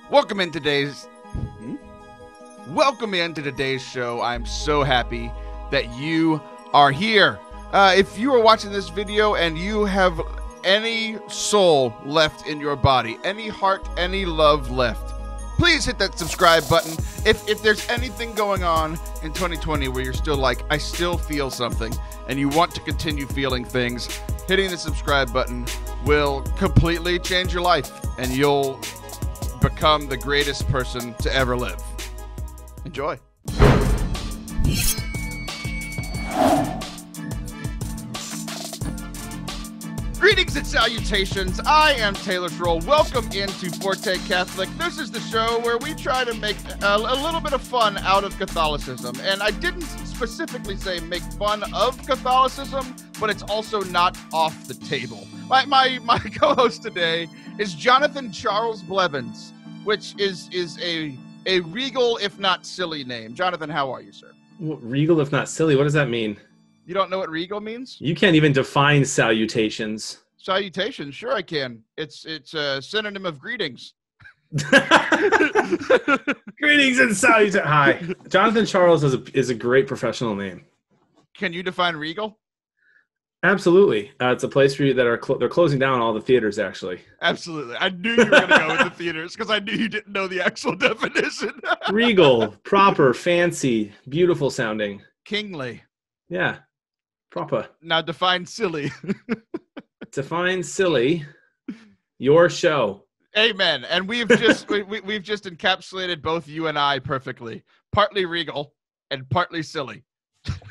Welcome in today's show. I'm so happy that you are here. If you are watching this video and you have any soul left in your body, any heart, any love left, please hit that subscribe button. If there's anything going on in 2020 where you're still like, I still feel something, and you want to continue feeling things, hitting the subscribe button will completely change your life, and you'll become the greatest person to ever live. Enjoy. Greetings and salutations. I am Taylor Schroll. Welcome into Forte Catholic. This is the show where we try to make a little bit of fun out of Catholicism. And I didn't specifically say make fun of Catholicism, but it's also not off the table. My co-host today is Jonathan Charles Blevins, which is a regal, if not silly name. Jonathan, how are you, sir? Regal, if not silly. What does that mean? You don't know what regal means? You can't even define salutations. Salutations, sure I can. It's a synonym of greetings. Greetings and salutations. Hi, Jonathan Charles is a great professional name. Can you define regal? Absolutely. It's a place for you that they're closing down all the theaters, actually. Absolutely. I knew you were going to go with the theaters because I knew you didn't know the actual definition. Regal, proper, fancy, beautiful sounding. Kingly. Yeah, proper. Now define silly. Define silly. Your show. Amen. And we've just we've just encapsulated both you and I perfectly. Partly regal and partly silly.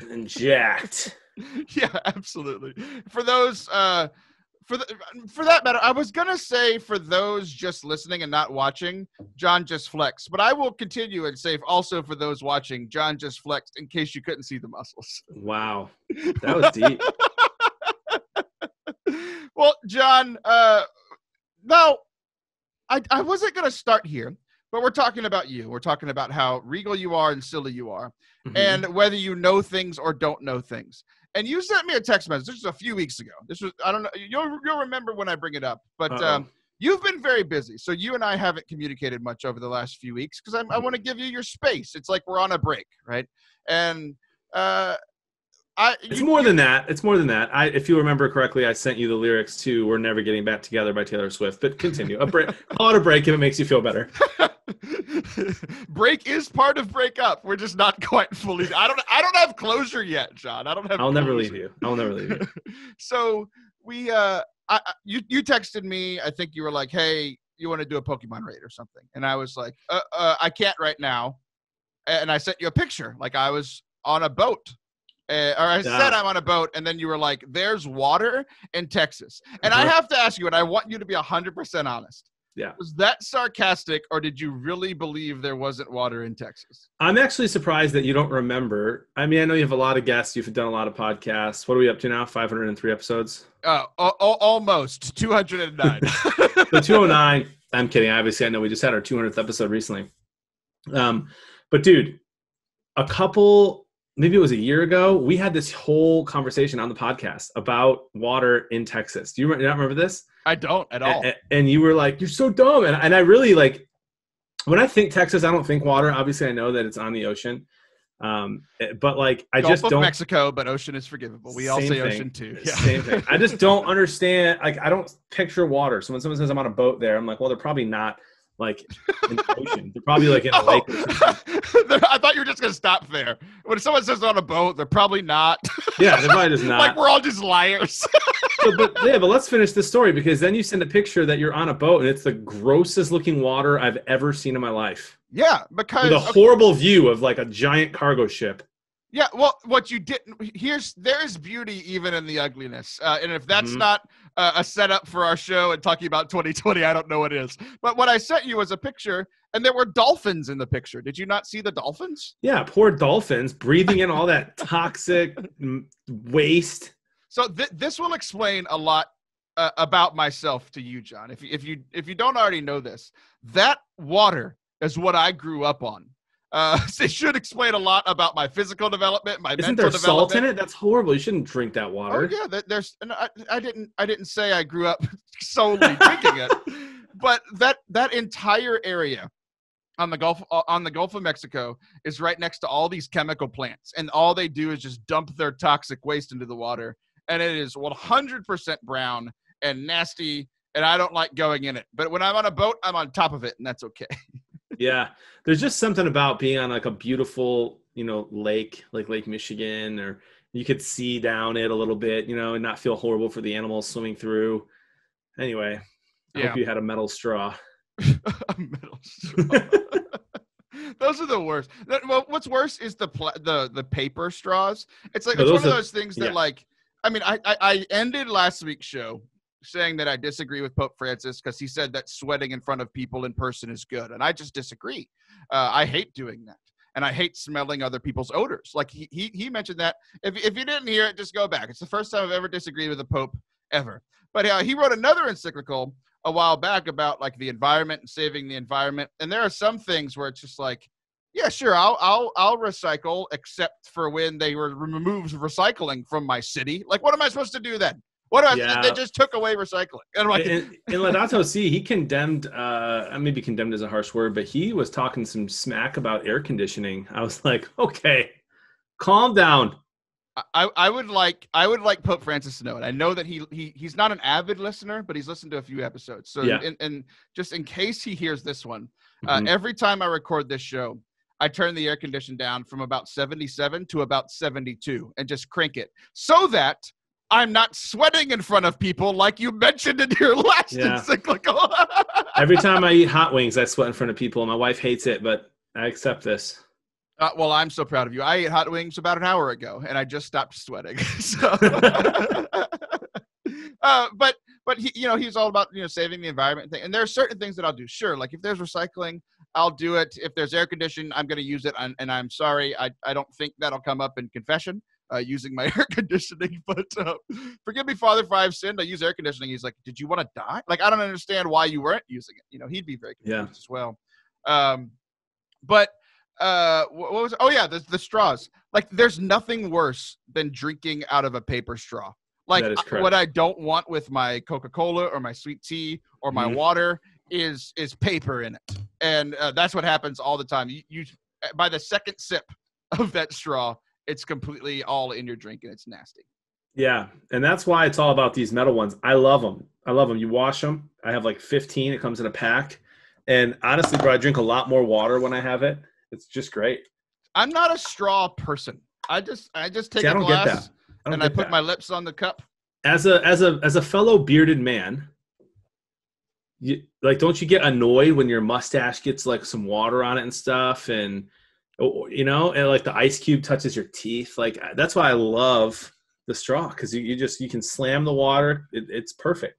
And jacked. Yeah, absolutely. For those, for that matter, I was gonna say for those just listening and not watching, John just flexed. But I will continue and say also for those watching, John just flexed in case you couldn't see the muscles. Wow, that was deep. Well, John, no, I wasn't gonna start here, but we're talking about you. We're talking about how regal you are and silly you are, and whether you know things or don't know things. And you sent me a text message. This was a few weeks ago. This was, I don't know, you'll remember when I bring it up. But you've been very busy. So you and I haven't communicated much over the last few weeks because I want to give you your space. It's like we're on a break, right? And it's more than that. It's more than that. If you remember correctly, I sent you the lyrics to "We're Never Getting Back Together" by Taylor Swift. But continue. Call it a break if it makes you feel better. Break is part of break up. We're just not quite fully. I don't have closure yet, John. I don't have. I'll never leave you. I'll never leave you. So we you texted me. I think you were like, "Hey, you want to do a Pokemon raid or something?" And I was like, I can't right now." And I sent you a picture, like I was on a boat. Or I said I'm on a boat, and then you were like, "There's water in Texas." And I have to ask you, and I want you to be 100% honest. Yeah. Was that sarcastic, or did you really believe there wasn't water in Texas? I'm actually surprised that you don't remember. I mean, I know you have a lot of guests. You've done a lot of podcasts. What are we up to now? 503 episodes? Almost 209. So 209. I'm kidding. Obviously, I know we just had our 200th episode recently. But dude, maybe it was a year ago, we had this whole conversation on the podcast about water in Texas. Do you not remember this? I don't at all. And you were like, "You're so dumb." And I really, like, when I think Texas, I don't think water. Obviously, I know that it's on the ocean. But like, I Gulf just of don't. Mexico, but ocean is forgivable. We all say ocean too. Yeah. Same thing. I just don't understand. Like, I don't picture water. So when someone says I'm on a boat there, I'm like, well, they're probably not like in the ocean. They're probably like in a lake or something. I thought you were just going to stop there. When someone says on a boat, they're probably not. Yeah, they're probably just not. Like we're all just liars. but let's finish this story, because then you send a picture that you're on a boat and it's the grossest looking water I've ever seen in my life. Yeah, because with a horrible view of like a giant cargo ship. Yeah, well, what you didn't there is beauty even in the ugliness, and if that's not a setup for our show and talking about 2020, I don't know what is. But what I sent you was a picture, and there were dolphins in the picture. Did you not see the dolphins? Yeah, poor dolphins breathing in all that toxic waste. So this will explain a lot about myself to you, John. If you don't already know this, that water is what I grew up on. So it should explain a lot about my physical development, my mental development. Isn't there salt in it? That's horrible. You shouldn't drink that water. Oh yeah, there's. And I didn't say I grew up solely drinking it, But that entire area on the Gulf of Mexico is right next to all these chemical plants, and all they do is just dump their toxic waste into the water, and it is 100% brown and nasty, and I don't like going in it. But when I'm on a boat, I'm on top of it, and that's okay. Yeah, there's just something about being on like a beautiful, lake, like Lake Michigan, or you could see down it a little bit, and not feel horrible for the animals swimming through. Anyway, I hope you had a metal straw. A metal straw. Those are the worst. Well, what's worse is the paper straws. It's like it's one of those things that I ended last week's show saying that I disagree with Pope Francis because he said that sweating in front of people in person is good, and I just disagree. I hate doing that, and I hate smelling other people's odors. Like he mentioned that. If you didn't hear it, just go back. It's the first time I've ever disagreed with a pope ever. But he wrote another encyclical a while back about like the environment and saving the environment, and there are some things where it's just like, yeah, sure, I'll recycle, except for when they removed recycling from my city. Like, what am I supposed to do then? They just took away recycling. And I'm like, in Laudato Si, he condemned, maybe condemned is a harsh word, but he was talking some smack about air conditioning. I was like, okay, calm down. I would like Pope Francis to know it. I know that he's not an avid listener, but he's listened to a few episodes. So, and just in case he hears this one, every time I record this show, I turn the air condition down from about 77 to about 72 and just crank it so that I'm not sweating in front of people like you mentioned in your last encyclical. Every time I eat hot wings, I sweat in front of people. My wife hates it, but I accept this. Well, I'm so proud of you. I ate hot wings about an hour ago, and I just stopped sweating. So, but he's all about saving the environment thing. And there are certain things that I'll do. Sure, like if there's recycling, I'll do it. If there's air conditioning, I'm going to use it. And I'm sorry, I don't think that'll come up in confession. Using my air conditioning, but forgive me, Father, if I've sinned. I use air conditioning. He's like, did you want to die? Like, I don't understand why you weren't using it. He'd be very confused as well. But what was? Oh yeah, the straws. Like, there's nothing worse than drinking out of a paper straw. Like, what I don't want with my Coca-Cola or my sweet tea or my water is paper in it, and that's what happens all the time. You by the second sip of that straw, it's completely all in your drink, and it's nasty. Yeah, and that's why it's all about these metal ones. I love them. You wash them. I have like 15. It comes in a pack. And honestly, bro, I drink a lot more water when I have it. It's just great. I'm not a straw person. I just take a glass and I put my lips on the cup. As a fellow bearded man, don't you get annoyed when your mustache gets like some water on it and stuff, and and like the ice cube touches your teeth? Like, that's why I love the straw, because you can slam the water. It's perfect.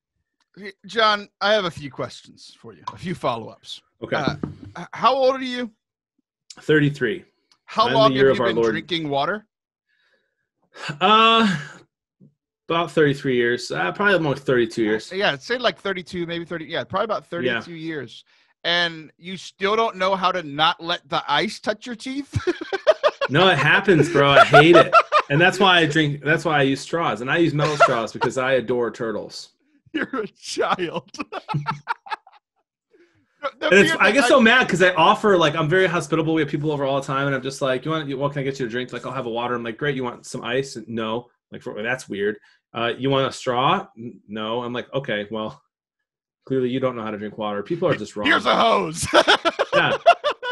John, I have a few questions for you, a few follow-ups. Okay. How old are you? 33. How long have you been drinking water? About 33 years. Probably more 32 years. Yeah, say like 32, maybe 30. Yeah, probably about 32 years. And you still don't know how to not let the ice touch your teeth? No, it happens, bro. I hate it. And that's why I use straws. And I use metal straws because I adore turtles. You're a child. I get so mad because I offer, like, I'm very hospitable. We have people over all the time. And I'm just like, what can I get you a drink? Like, I'll have a water. I'm like, great. You want some ice? No. Like, that's weird. You want a straw? No. I'm like, okay, well, clearly you don't know how to drink water. People are just wrong. Here's a hose. Yeah.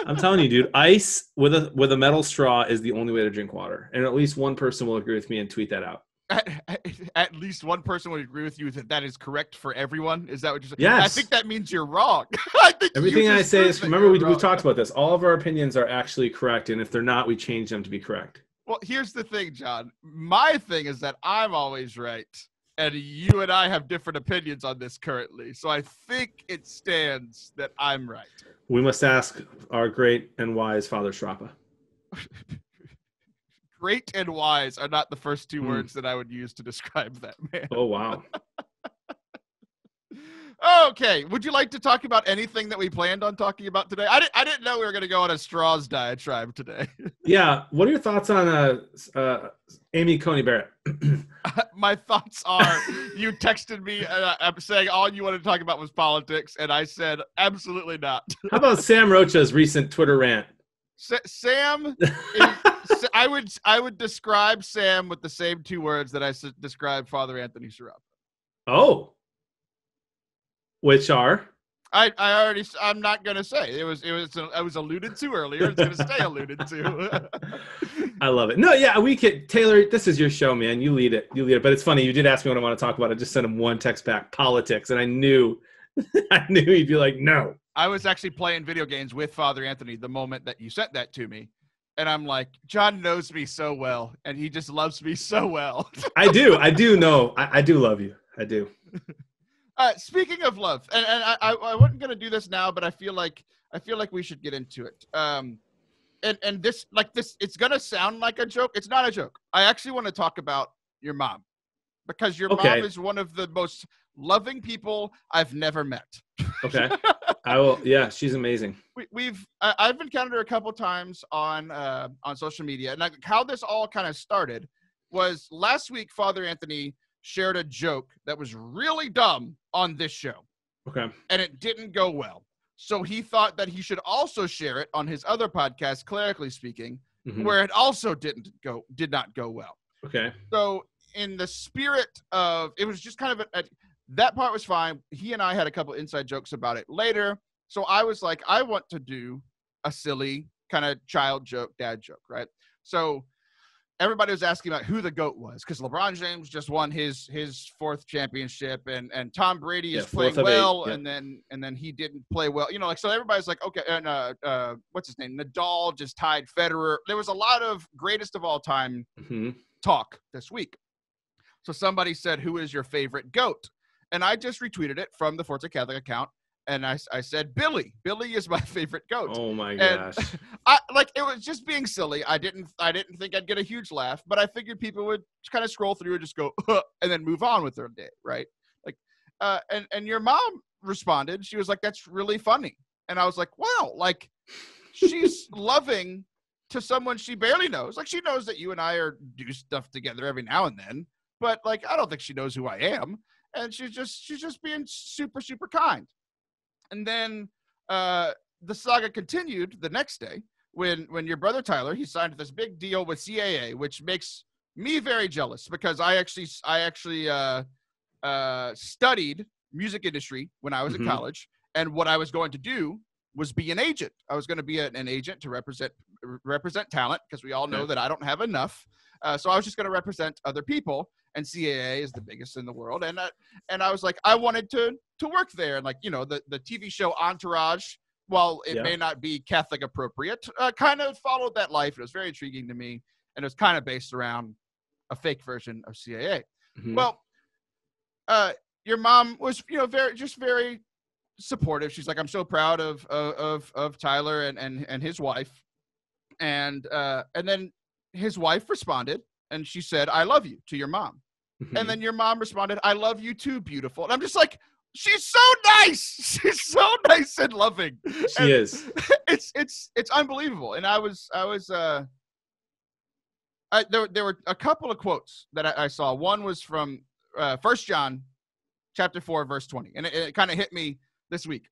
I'm telling you, dude, ice with a metal straw is the only way to drink water. And at least one person will agree with me and tweet that out. At least one person would agree with you that is correct for everyone. Is that what you're saying? Yes. I think that means you're wrong. Everything I say is, remember, we've talked about this. All of our opinions are actually correct. And if they're not, we change them to be correct. Well, here's the thing, John. My thing is that I'm always right. And you and I have different opinions on this currently. So I think it stands that I'm right. We must ask our great and wise Father Strappa. Great and wise are not the first two words that I would use to describe that man. Oh, wow. Okay. Would you like to talk about anything that we planned on talking about today? I didn't know we were going to go on a straws diatribe today. Yeah. What are your thoughts on Amy Coney Barrett? My thoughts are, you texted me saying all you wanted to talk about was politics, and I said absolutely not. How about Sam Rocha's recent Twitter rant? Sam, I would describe Sam with the same two words that I described Father Anthony Sharap. Oh, which are? I'm not gonna say it was alluded to earlier. It's gonna stay alluded to. I love it. No, yeah, we could. Taylor, this is your show, man. You lead it. But it's funny. You did ask me what I want to talk about. I just sent him one text back, politics, and I knew he'd be like, no. I was actually playing video games with Father Anthony the moment that you sent that to me, and I'm like, John knows me so well, and he just loves me so well. I do know. I do love you. I do. Speaking of love, and I wasn't gonna do this now, but I feel like we should get into it. And this, it's gonna sound like a joke. It's not a joke. I actually want to talk about your mom, because your mom is one of the most loving people I've never met. Okay, I will. Yeah, she's amazing. I've encountered her a couple times on social media, and how this all kind of started was last week. Father Anthony shared a joke that was really dumb on this show. Okay. And it didn't go well. So he thought that he should also share it on his other podcast, Clerically Speaking, where it also did not go well. Okay. So in the spirit of, it was just kind of that part was fine. He and I had a couple inside jokes about it later. So I was like, I want to do a silly kind of child joke, dad joke, right? So everybody was asking about who the GOAT was, because LeBron James just won his fourth championship, and Tom Brady is playing well, and then he didn't play well. So everybody's like, okay, and what's his name? Nadal just tied Federer. There was a lot of greatest of all time talk this week. So somebody said, who is your favorite GOAT? And I just retweeted it from the Forte Catholic account. And I said, Billy. Billy is my favorite GOAT. Oh my gosh! It was just being silly. I didn't think I'd get a huge laugh, but I figured people would kind of scroll through and just go, and then move on with their day, right? And your mom responded. She was like, "That's really funny," and I was like, "Wow!" Like, she's loving to someone she barely knows. Like, she knows that you and I do stuff together every now and then, but I don't think she knows who I am, and she's just being super, super kind. And then the saga continued the next day when your brother Tyler, he signed this big deal with CAA, which makes me very jealous, because I actually studied music industry when I was in college, and what I was going to do was be an agent. I was going to be an agent to represent talent, because we all know that I don't have enough. So I was just going to represent other people, and CAA is the biggest in the world. And I was like, I wanted to work there. And the TV show Entourage, while it may not be Catholic appropriate, kind of followed that life. It was very intriguing to me. And it was kind of based around a fake version of CAA. Well, your mom was, very supportive. She's like, I'm so proud of Tyler and his wife. And then his wife responded, and she said, I love you, to your mom. And then your mom responded, I love you too, beautiful. And I'm just like, she's so nice. She's so nice and loving. She is. It's unbelievable. And there were a couple of quotes that I saw. One was from 1 John chapter 4, verse 20. And it kind of hit me this week.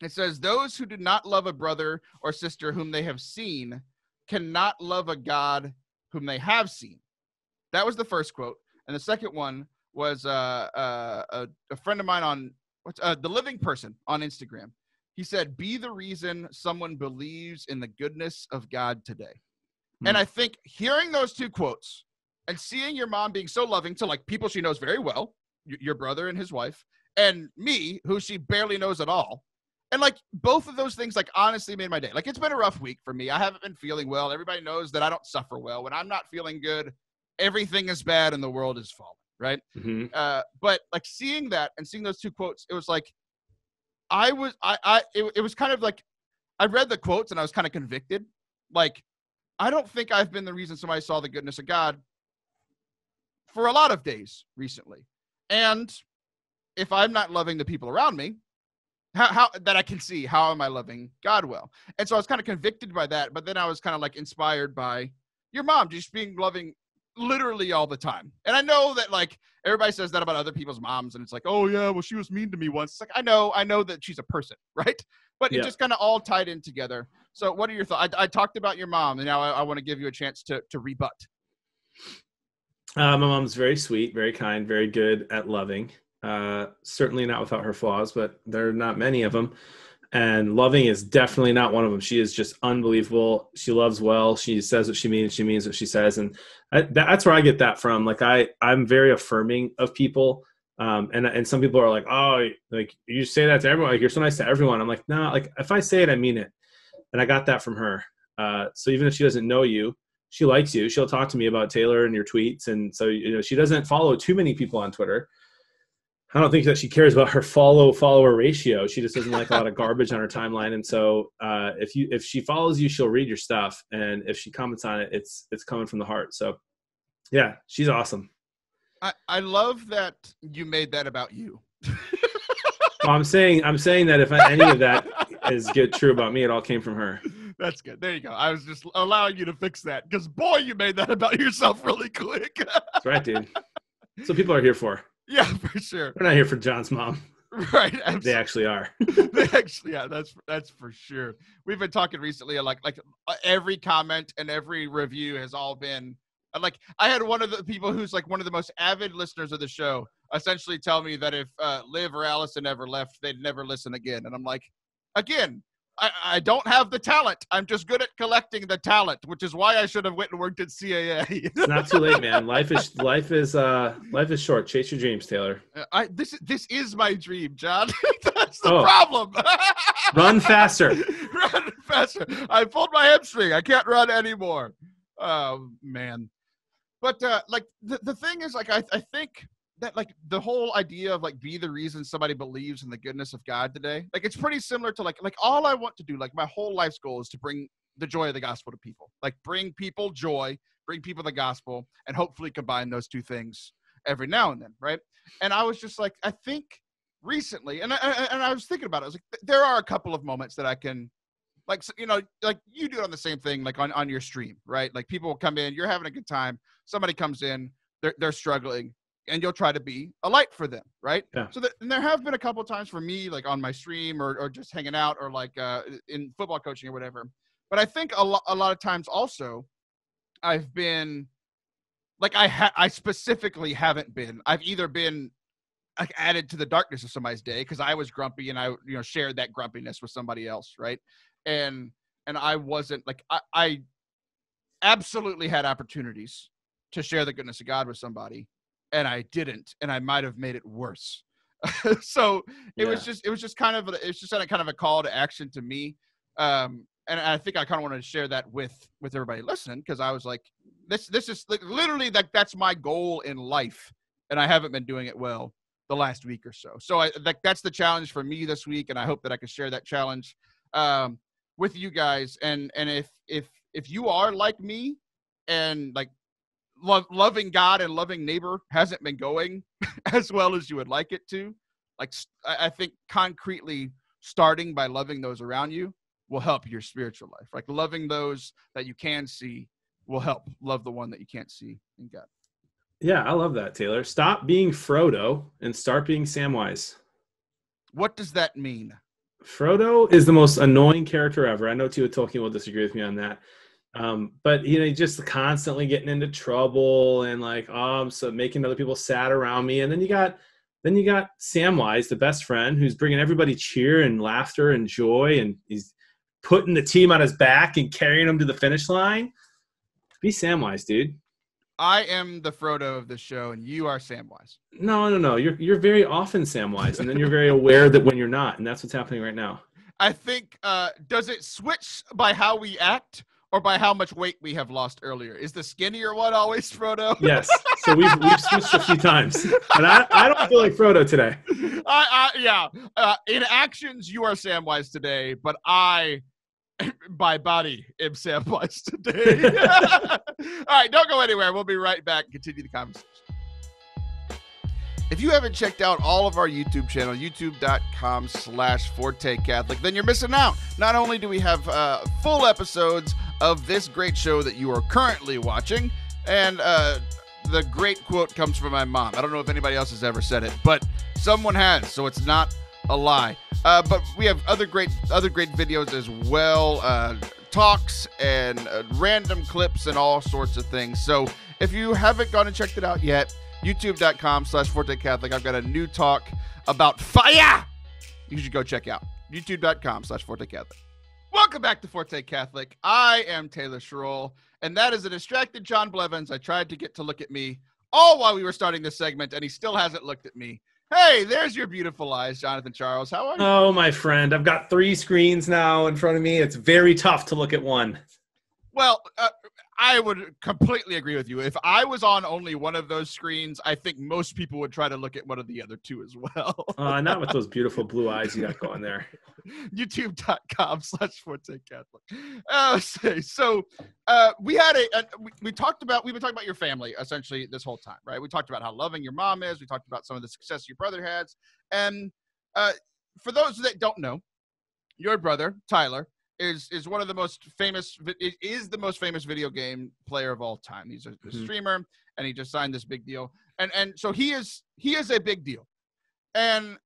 It says, those who do not love a brother or sister whom they have seen cannot love a God whom they have seen. That was the first quote. And the second one was a friend of mine on The Living Person on Instagram. He said, be the reason someone believes in the goodness of God today. And I think hearing those two quotes and seeing your mom being so loving to people she knows very well, your brother and his wife, and me, who she barely knows at all. And both of those things honestly made my day. It's been a rough week for me. I haven't been feeling well. Everybody knows that I don't suffer well. When I'm not feeling good, everything is bad and the world is falling, right? But seeing that and seeing those two quotes, it was it was kind of I read the quotes and I was kind of convicted. I don't think I've been the reason somebody saw the goodness of God for a lot of days recently. And if I'm not loving the people around me, how that I can see, how am I loving God well? And so I was kind of convicted by that, but then I was kind of like inspired by your mom just being loving literally all the time. And I know that like everybody says that about other people's moms, and it's like, oh yeah, well she was mean to me once. It's like I know that she's a person, right? But it just kind of all tied in together. So what are your thoughts? I talked about your mom, and now I want to give you a chance to rebut. My mom's very sweet, very kind, very good at loving. Certainly not without her flaws, but there are not many of them. And loving is definitely not one of them. She is just unbelievable. She loves well. She says what she means. She means what she says. And that's where I get that from. Like I'm very affirming of people. And some people are like, oh, like you say that to everyone. Like, you're so nice to everyone. I'm like, no, like if I say it, I mean it. And I got that from her. So even if she doesn't know you, she likes you. She'll talk to me about Taylor and your tweets. And so, she doesn't follow too many people on Twitter. I don't think that she cares about her follower ratio. She just doesn't like a lot of garbage on her timeline. And so if she follows you, she'll read your stuff. And if she comments on it, it's coming from the heart. So yeah, she's awesome. I love that you made that about you. Well, I'm saying that if any of that is true about me, it all came from her. That's good. There you go. I was just allowing you to fix that because boy, you made that about yourself really quick. That's right, dude. That's what people are here for. Yeah, for sure. We're not here for John's mom. Right. Absolutely. They actually are. Yeah, that's for sure. We've been talking recently, like every comment and every review has all been like, I had one of the people who's like one of the most avid listeners of the show essentially tell me that if Liv or Allison ever left, they'd never listen again. And I'm like, again, I don't have the talent. I'm just good at collecting the talent, which is why I should have went and worked at CAA. It's not too late, man. Life is short. Chase your dreams, Taylor. This is my dream, John. That's the problem. Run faster. Run faster. I pulled my hamstring. I can't run anymore. Oh man. But like the thing is, like I think that like the whole idea of like be the reason somebody believes in the goodness of God today, like it's pretty similar to like all I want to do, like my whole life's goal is to bring the joy of the gospel to people, like bring people joy, bring people the gospel, and hopefully combine those two things every now and then, right? And I was just like, I think recently, and I was thinking about it, I was like, there are a couple of moments that I can, like, like you do it on the same thing, like on your stream, right? Like people will come in, you're having a good time, somebody comes in, they're struggling, and you'll try to be a light for them, right? Yeah. So and there have been a couple of times for me, like on my stream or just hanging out or like in football coaching or whatever. But I think a lot of times also I've been like, I specifically haven't been, I've either been like added to the darkness of somebody's day because I was grumpy and I shared that grumpiness with somebody else, right? And I wasn't like, I absolutely had opportunities to share the goodness of God with somebody, and I didn't, and I might have made it worse. So it was just kind of a call to action to me. And I think I kind of wanted to share that with everybody listening, because I was like, this is like literally that's my goal in life, and I haven't been doing it well the last week or so. So that's the challenge for me this week, and I hope that I can share that challenge with you guys. And if you are like me and like loving God and loving neighbor hasn't been going as well as you would like it to, like I think concretely starting by loving those around you will help your spiritual life. Like loving those that you can see will help love the one that you can't see in God. Yeah, I love that, Taylor. Stop being Frodo and start being Samwise. What does that mean? Frodo is the most annoying character ever. I know Tua Tolkien will disagree with me on that. But just constantly getting into trouble and like, so making other people sad around me. And then you got Samwise, the best friend, who's bringing everybody cheer and laughter and joy, and he's putting the team on his back and carrying them to the finish line. Be Samwise, dude. I am the Frodo of this show, and you are Samwise. No. You're very often Samwise, and then you're very aware that when you're not, and that's what's happening right now. I think, does it switch by how we act or by how much weight we have lost earlier? Is the skinnier one always Frodo? Yes. So we've switched a few times, but I don't feel like Frodo today. Yeah. In actions, you are Samwise today, but I, by body, am Samwise today. All right, don't go anywhere. We'll be right back and continue the conversation. If you haven't checked out all of our YouTube channel, youtube.com/Forte Catholic, then you're missing out. Not only do we have full episodes of this great show that you are currently watching, and the great quote comes from my mom. I don't know if anybody else has ever said it, but someone has, so it's not a lie. But we have other great videos as well, talks and random clips and all sorts of things. So if you haven't gone and checked it out yet, youtube.com/Forte Catholic. I've got a new talk about fire you should go check out. youtube.com/Forte Catholic. Welcome back to Forte Catholic. I am Taylor Schroll, and that is a distracted John Blevins. I tried to get to look at me all while we were starting this segment, and he still hasn't looked at me. Hey, there's your beautiful eyes, Jonathan Charles. How are you? Oh, my friend. I've got 3 screens now in front of me. It's very tough to look at one. Well, I would completely agree with you. If I was on only one of those screens, I think most people would try to look at one of the other two as well. Not with those beautiful blue eyes you got going there. youtube.com/Forte Catholic. So we've been talking about your family essentially this whole time, right? We talked about how loving your mom is. We talked about some of the success your brother has. And for those that don't know, your brother, Tyler, is one of the most famous, is the most famous video game player of all time. He's a streamer, and he just signed this big deal. And so he is a big deal. And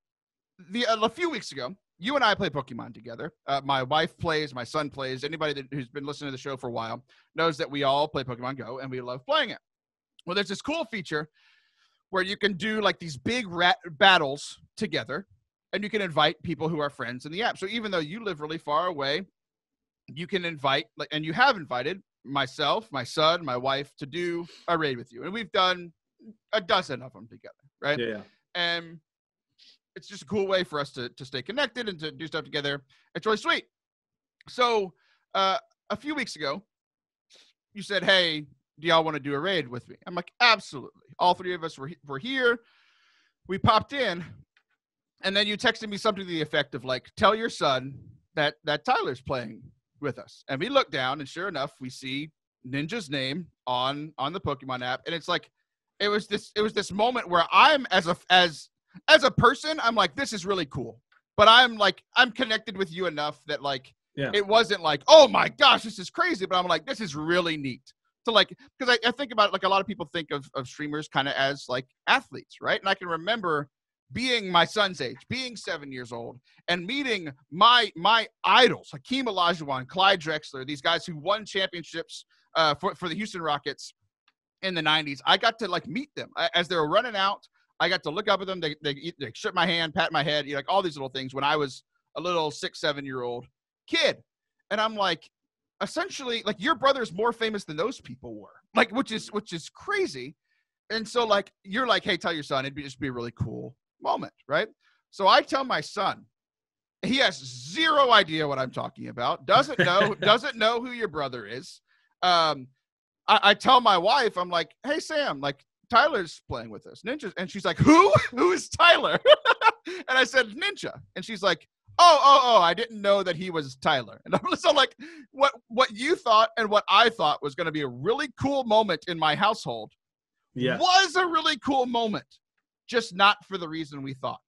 a few weeks ago, you and I play Pokemon together. My wife plays, my son plays. Anybody who's been listening to the show for a while knows that we all play Pokemon Go, and we love playing it. Well, there's this cool feature where you can do like these big battles together, and you can invite people who are friends in the app. So even though you live really far away, you can invite, and you have invited myself, my son, my wife to do a raid with you. And we've done a dozen of them together, right? Yeah. And it's just a cool way for us to stay connected and to do stuff together. It's really sweet. So a few weeks ago, you said, hey, do y'all want to do a raid with me? I'm like, absolutely. All 3 of us were here. We popped in. And then you texted me something to the effect of like, tell your son that Tyler's playing with us. And we look down, and sure enough, we see Ninja's name on the Pokemon app. And it's like, it was this moment where I'm as a person, I'm like, this is really cool. But I'm connected with you enough that it wasn't like, oh my gosh, this is crazy. But I'm like, this is really neat. So because I think about it, like a lot of people think of streamers kind of as like athletes, right? And I can remember being my son's age, being 7 years old, and meeting my idols, Hakeem Olajuwon, Clyde Drexler, these guys who won championships for the Houston Rockets in the 90s. I got to meet them as they were running out. I got to look up at them. They shook my hand, pat my head, all these little things when I was a little 6-7-year-old kid. And I'm like, essentially, your brother's more famous than those people were, which is crazy. And so you're like, hey, tell your son, it'd just be a really cool moment, right? So I tell my son, he has zero idea what I'm talking about, doesn't know who your brother is. I tell my wife, I'm like, hey Sam, Tyler's playing with us, Ninja. And she's like, who is Tyler? And I said, Ninja. And she's like, oh, I didn't know that he was Tyler. And I'm so what you thought and what I thought was going to be a really cool moment in my household was a really cool moment. Just not for the reason we thought.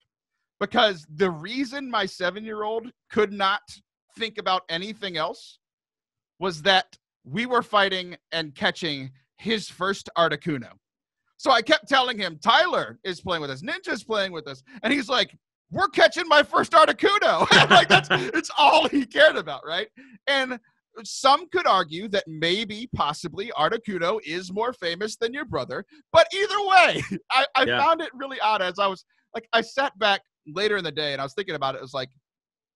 Because the reason my 7-year-old could not think about anything else was that we were fighting and catching his first Articuno. So I kept telling him, Tyler is playing with us, Ninja's playing with us. And he's like, we're catching my first Articuno. It's all he cared about, right? And some could argue that maybe, possibly, Articuno is more famous than your brother. But either way, I found it really odd as I was, I sat back later in the day and I was thinking about it. It was like,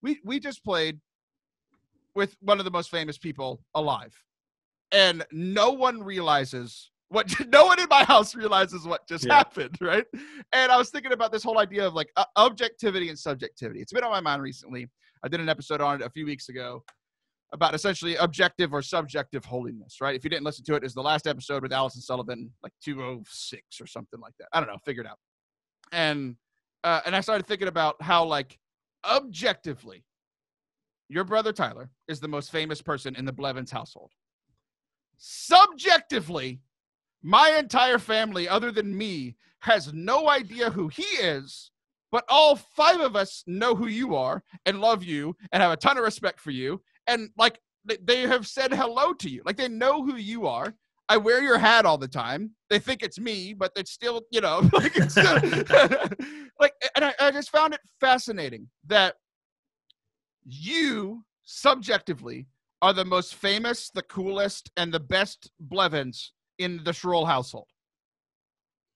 we just played with one of the most famous people alive. And no one realizes no one in my house realizes what just happened, right? And I was thinking about this whole idea of objectivity and subjectivity. It's been on my mind recently. I did an episode on it a few weeks ago about essentially objective or subjective holiness, right? If you didn't listen to it, it's the last episode with Allison Sullivan, 206 or something like that. I don't know, figure it out. And I started thinking about how objectively, your brother Tyler is the most famous person in the Blevins household. Subjectively, my entire family, other than me, has no idea who he is, but all 5 of us know who you are and love you and have a ton of respect for you. And like, they have said hello to you. Like, they know who you are. I wear your hat all the time. They think it's me, but it's still, like, it's still, like, and I just found it fascinating that you subjectively are the most famous, the coolest, and the best Blevins in the Schroll household.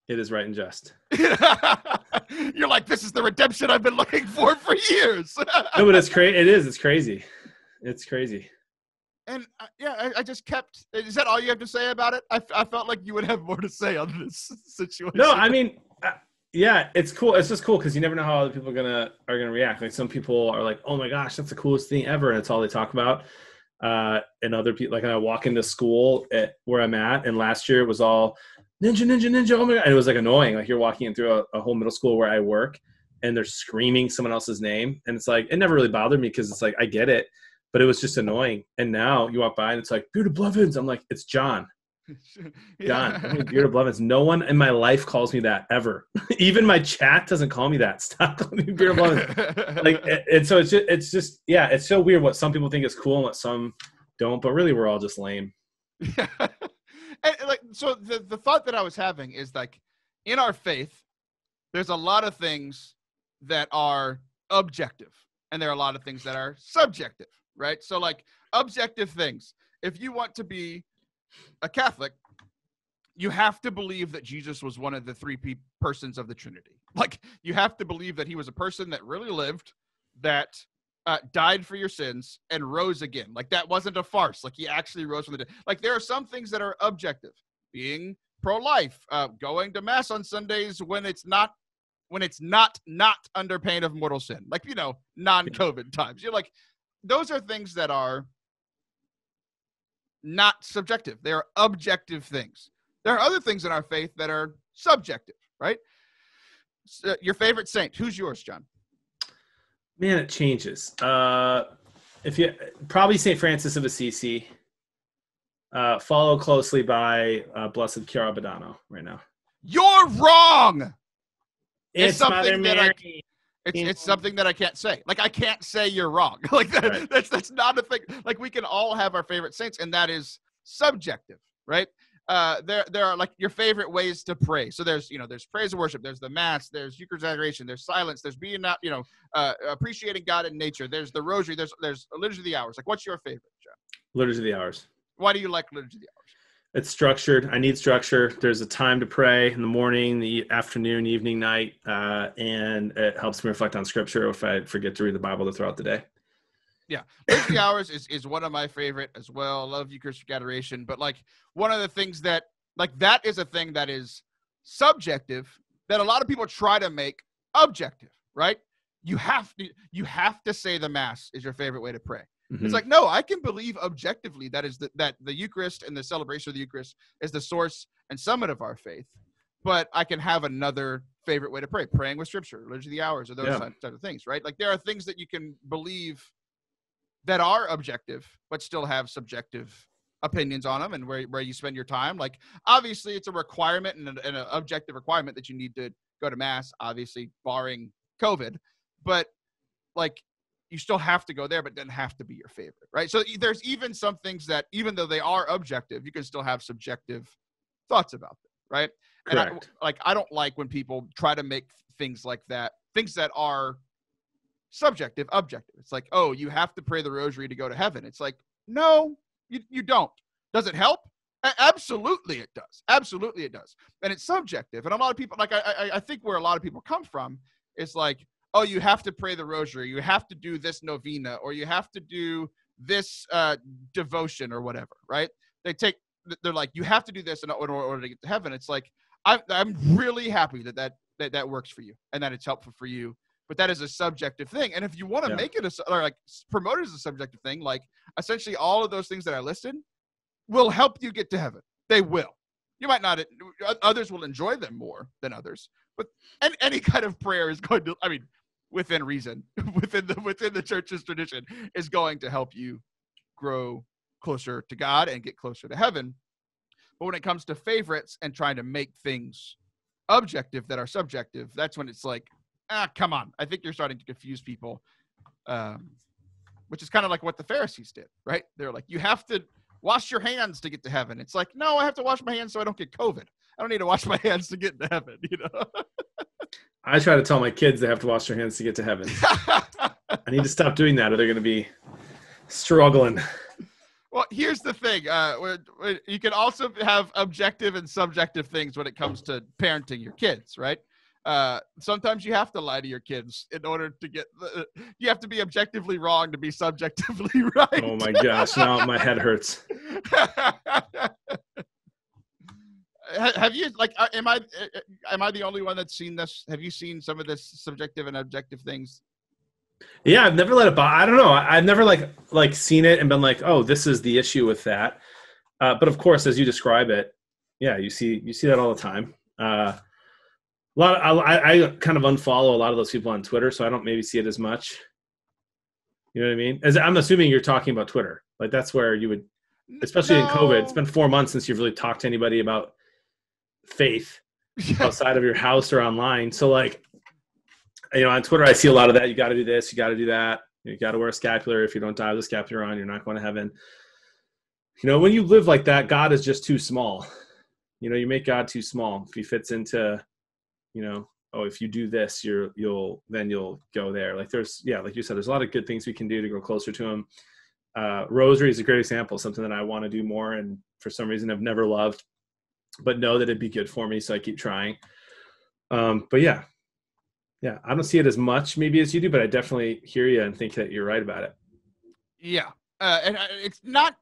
It is right and just. You're like, this is the redemption I've been looking for years. No, but it's crazy. It is. It's crazy. It's crazy. And I just kept. Is that all you have to say about it? I felt like you would have more to say on this situation. No, I mean, yeah, it's cool. It's just cool because you never know how other people are gonna react. Like, some people are like, "Oh my gosh, that's the coolest thing ever," and it's all they talk about. And other people, like, I walk into school at where I'm at, and last year it was all ninja. Oh my god, and it was like annoying. Like, you're walking in through a whole middle school where I work, and they're screaming someone else's name, and it's like, it never really bothered me because it's like, I get it. But it was just annoying. And now you walk by and it's like, Bearded Blevins. I'm like, it's John. John. I mean, Bearded Blevins. No one in my life calls me that ever. Even my chat doesn't call me that. Stop calling me Bearded Blevins. Like, and so it's just, yeah, it's so weird what some people think is cool and what some don't. But really, we're all just lame. Yeah. And like, so the thought that I was having is, like, in our faith, there's a lot of things that are objective, and there are a lot of things that are subjective. Right? So, like, objective things. If you want to be a Catholic, you have to believe that Jesus was one of the 3 persons of the Trinity. Like, you have to believe that he was a person that really lived, that died for your sins, and rose again. Like, that wasn't a farce. Like, he actually rose from the dead. Like, there are some things that are objective. Being pro-life, going to mass on Sundays when it's not under pain of mortal sin. Like, non-COVID times. You're like, those are things that are not subjective. They are objective things. There are other things in our faith that are subjective, right? So, your favorite saint. Who's yours, John? Man, it changes. If you probably St. Francis of Assisi, followed closely by Blessed Chiara Badano right now. You're wrong. It's something that It's something that I can't say. Like, I can't say you're wrong. Like, Right. That's not a thing. Like, we can all have our favorite saints, and that is subjective, right? There are, like, your favorite ways to pray. So there's praise and worship. There's the mass. There's Eucharist adoration. There's silence. There's being not, appreciating God and nature. There's the rosary. There's Liturgy of the Hours. Like, what's your favorite, John? Liturgy of the Hours. Why do you like Liturgy of the Hours? It's structured. I need structure. There's a time to pray in the morning, the afternoon, evening, night, and it helps me reflect on Scripture if I forget to read the Bible throughout the day. Yeah, Liturgy of the Hours is one of my favorite as well. I love Eucharistic adoration, but, like, one of the things that, like, that is a thing that is subjective that a lot of people try to make objective, right? You have to say the Mass is your favorite way to pray. Mm-hmm. It's like, no, I can believe objectively that the Eucharist and the celebration of the Eucharist is the source and summit of our faith, but I can have another favorite way to pray, praying with Scripture, Liturgy of the Hours, or those types of things, right? Like, there are things that you can believe that are objective, but still have subjective opinions on them, and where you spend your time. Like, obviously, it's a requirement and an objective requirement that you need to go to Mass, obviously, barring COVID, but, like, you still have to go there, but it doesn't have to be your favorite, right? So there's even some things that, even though they are objective, you can still have subjective thoughts about them, right? Correct. And I don't like when people try to make things like that, things that are subjective, objective. It's like, oh, you have to pray the rosary to go to heaven. It's like, no, you don't. Does it help? Absolutely it does. Absolutely it does. And it's subjective. And a lot of people, like, I think where a lot of people come from is like, oh, you have to pray the rosary, you have to do this novena, or you have to do this devotion or whatever, right? They're like, you have to do this in order to get to heaven. It's like, I'm really happy that works for you and that it's helpful for you, but that is a subjective thing. And if you want to make it or like promote it as a subjective thing, like, essentially all of those things that I listed will help you get to heaven. They will. You might not, others will enjoy them more than others, but any kind of prayer is going to, I mean, within reason, within the church's tradition, is going to help you grow closer to God and get closer to heaven. But when it comes to favorites and trying to make things objective that are subjective, that's when it's like, come on. I think you're starting to confuse people, which is kind of like what the Pharisees did, right? They're like, you have to wash your hands to get to heaven. It's like, no, I have to wash my hands so I don't get COVID. I don't need to wash my hands to get into heaven, you know? I try to tell my kids they have to wash their hands to get to heaven. I need to stop doing that or they're going to be struggling. Well, here's the thing. You can also have objective and subjective things when it comes to parenting your kids, right? Sometimes you have to lie to your kids in order to get you have to be objectively wrong to be subjectively right. Oh my gosh, now my head hurts. Have you am I the only one that's seen this? Have you seen some of this subjective and objective things? Yeah, I've never let it bother. I don't know. I've never like seen it and been like, oh, this is the issue with that. But of course, as you describe it, yeah, you see that all the time. I kind of unfollow a lot of those people on Twitter, so I don't maybe see it as much. You know what I mean? As I'm assuming you're talking about Twitter. Like that's where you would, especially in COVID. It's been 4 months since you've really talked to anybody about faith outside of your house or online. So like, you know, on Twitter, I see a lot of that. You got to do this. You got to do that. You got to wear a scapular. If you don't die with a scapular on, you're not going to heaven. You know, when you live like that, God is just too small. You know, you make God too small. If he fits into, you know, oh, if you do this, you'll go there. Like there's, yeah, like you said, there's a lot of good things we can do to go closer to him. Rosary is a great example, something that I want to do more. And for some reason I've never loved, but know that it'd be good for me. So I keep trying. But yeah, I don't see it as much maybe as you do, but I definitely hear you and think that you're right about it. Yeah. And it's not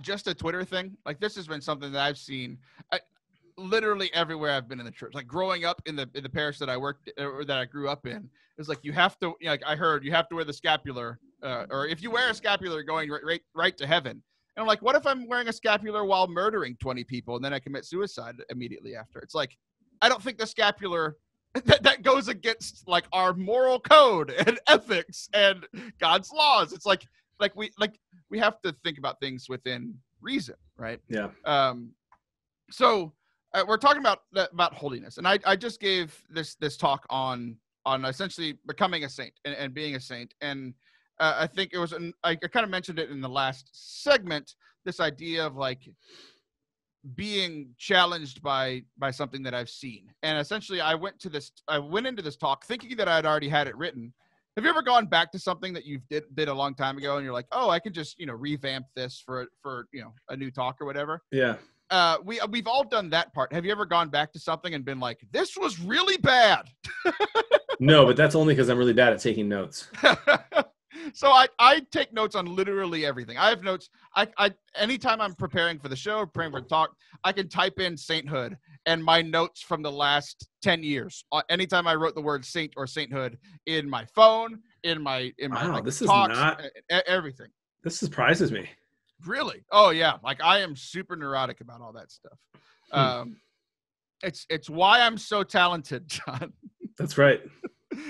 just a Twitter thing. Like this has been something that I've seen literally everywhere I've been in the church. Like growing up in the parish that I worked or that I grew up in, it's like you have to, like I heard you have to wear the scapular, or if you wear a scapular, going right to heaven. And I'm like, what if I'm wearing a scapular while murdering 20 people and then I commit suicide immediately after? It's like, I don't think the scapular that goes against like our moral code and ethics and God's laws. It's like we have to think about things within reason, right? Yeah. So we're talking about holiness, and I just gave this talk on essentially becoming a saint and being a saint, and I think it was I kind of mentioned it in the last segment, this idea of like being challenged by something that I've seen. And essentially I went into this talk thinking that I'd already had it written. Have you ever gone back to something that you did a long time ago and you're like, oh, I can just, revamp this for a new talk or whatever? Yeah. We've all done that part. Have you ever gone back to something and been like, this was really bad? No, but that's only because I'm really bad at taking notes. So I take notes on literally everything. I have notes. I anytime I'm preparing for the show, preparing for the talk, I can type in sainthood and my notes from the last 10 years. Anytime I wrote the word saint or sainthood in my phone, in my wow, this talks, is not everything. This surprises me. Really? Oh yeah. Like I am super neurotic about all that stuff. It's why I'm so talented, John. That's right.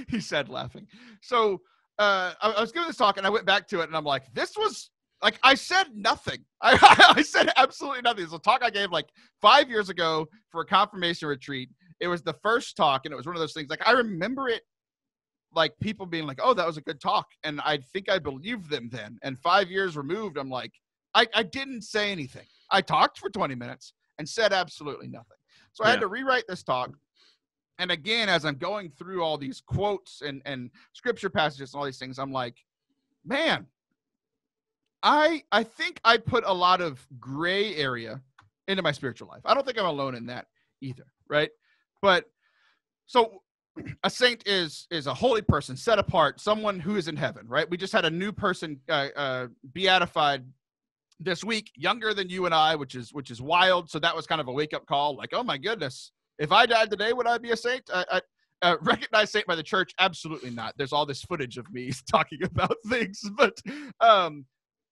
He said, laughing. So I was giving this talk and I went back to it and I'm like, this was like, I said nothing. I said absolutely nothing. It's a talk I gave like 5 years ago for a confirmation retreat. It was the first talk and it was one of those things. Like I remember it, like people being like, oh, that was a good talk. And I think I believed them then. And 5 years removed, I'm like, I didn't say anything. I talked for 20 minutes and said absolutely nothing. So I had to rewrite this talk. And again, as I'm going through all these quotes and scripture passages and all these things, I'm like, man, I think I put a lot of gray area into my spiritual life. I don't think I'm alone in that either, right? But so a saint is a holy person, set apart, someone who is in heaven, right? We just had a new person beatified this week, younger than you and I, which is wild. So that was kind of a wake-up call, like, oh my goodness. If I died today, would I be a saint? I recognize saint by the church? Absolutely not. There's all this footage of me talking about things. But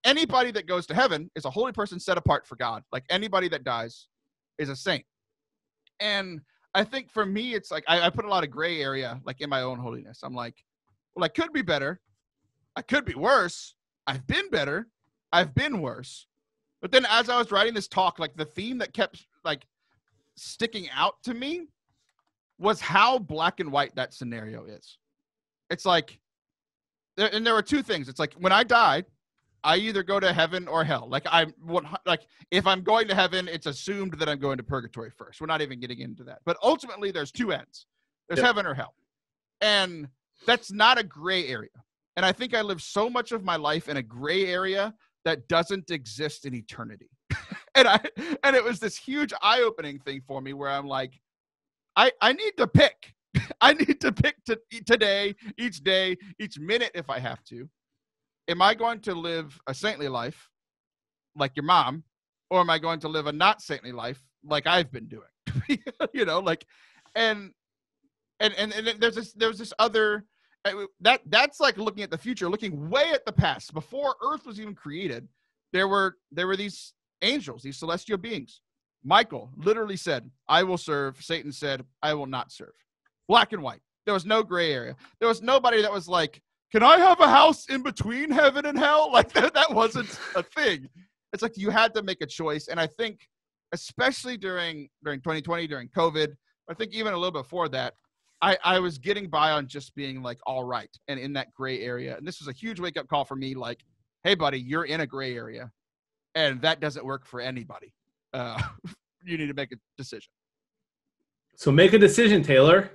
anybody that goes to heaven is a holy person set apart for God. Like anybody that dies is a saint. And I think for me, it's like I put a lot of gray area like in my own holiness. I'm like, well, I could be better. I could be worse. I've been better. I've been worse. But then as I was writing this talk, like the theme that kept like sticking out to me was how black and white that scenario is. It's like, and there were two things. It's like when I die, I either go to heaven or hell. Like if I'm going to heaven, it's assumed that I'm going to purgatory first. We're not even getting into that. But ultimately, there's two ends. There's heaven or hell. And that's not a gray area. And I think I live so much of my life in a gray area that doesn't exist in eternity. and it was this huge eye-opening thing for me where I'm like, I need to pick. I need to pick today, each day, each minute if I have to. Am I going to live a saintly life like your mom, or am I going to live a not saintly life like I've been doing? You know, like, and there's this other that's like looking at the future, looking way at the past. Before Earth was even created, there were these angels, these celestial beings. Michael literally said, "I will serve." Satan said, "I will not serve." Black and white. There was no gray area. There was nobody that was like, can I have a house in between heaven and hell? Like that wasn't a thing. It's like you had to make a choice. And I think, especially during 2020, during COVID, I think even a little before that, I was getting by on just being like, all right, and in that gray area. And this was a huge wake-up call for me, like, hey, buddy, you're in a gray area, and that doesn't work for anybody. You need to make a decision. So make a decision, Taylor.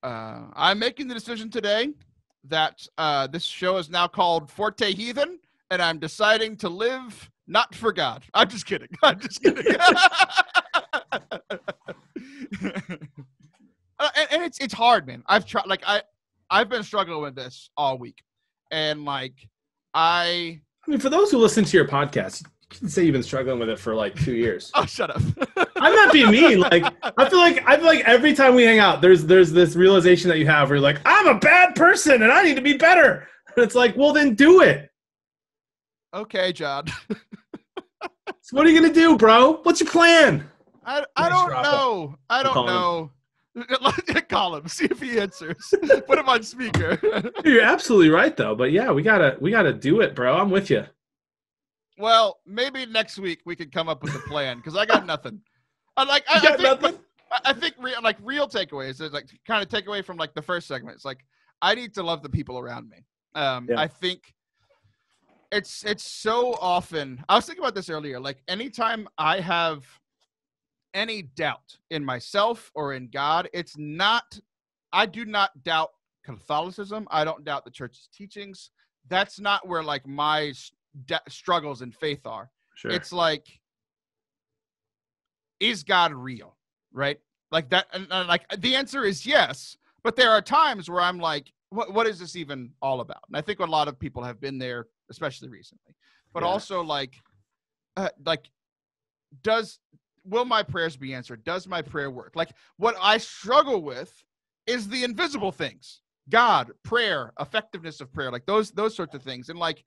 I'm making the decision today that this show is now called Forte Heathen, and I'm deciding to live not for God. I'm just kidding. I'm just kidding. And it's hard, man. I've tried, like I've been struggling with this all week, and like I mean, for those who listen to your podcast, you can say you've been struggling with it for like 2 years. Oh, shut up. I'm not being mean. Like I feel like every time we hang out, there's this realization that you have where you're like, I'm a bad person and I need to be better. And it's like, well, then do it. Okay, John. So what are you gonna do, bro? What's your plan? I don't know. I don't know. Call him. See if he answers. Put him on speaker. You're absolutely right, though. But yeah, we gotta do it, bro. I'm with you. Well, maybe next week we could come up with a plan because I got nothing. I think real takeaways is like kind of takeaway from like the first segment. It's like I need to love the people around me. I think it's so often. I was thinking about this earlier. Like anytime I have any doubt in myself or in God, it's not. I do not doubt Catholicism. I don't doubt the church's teachings. That's not where like my struggles in faith are. Sure. It's like, is God real? Right? Like that. And like the answer is yes. But there are times where I'm like, what is this even all about? And I think a lot of people have been there, especially recently. But also like will my prayers be answered? Does my prayer work? Like what I struggle with is the invisible things. God, prayer, effectiveness of prayer, like those sorts of things. And like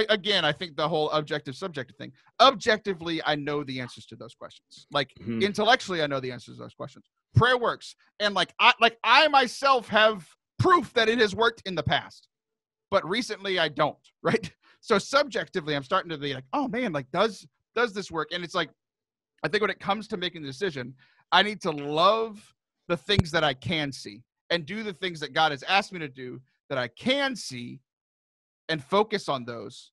again, I think the whole objective subjective thing. Objectively, I know the answers to those questions. Like intellectually, I know the answers to those questions. Prayer works, and I myself have proof that it has worked in the past, but recently I don't. Right. So subjectively, I'm starting to be like, oh man, like does this work? And it's like, I think when it comes to making the decision, I need to love the things that I can see and do the things that God has asked me to do that I can see, and focus on those.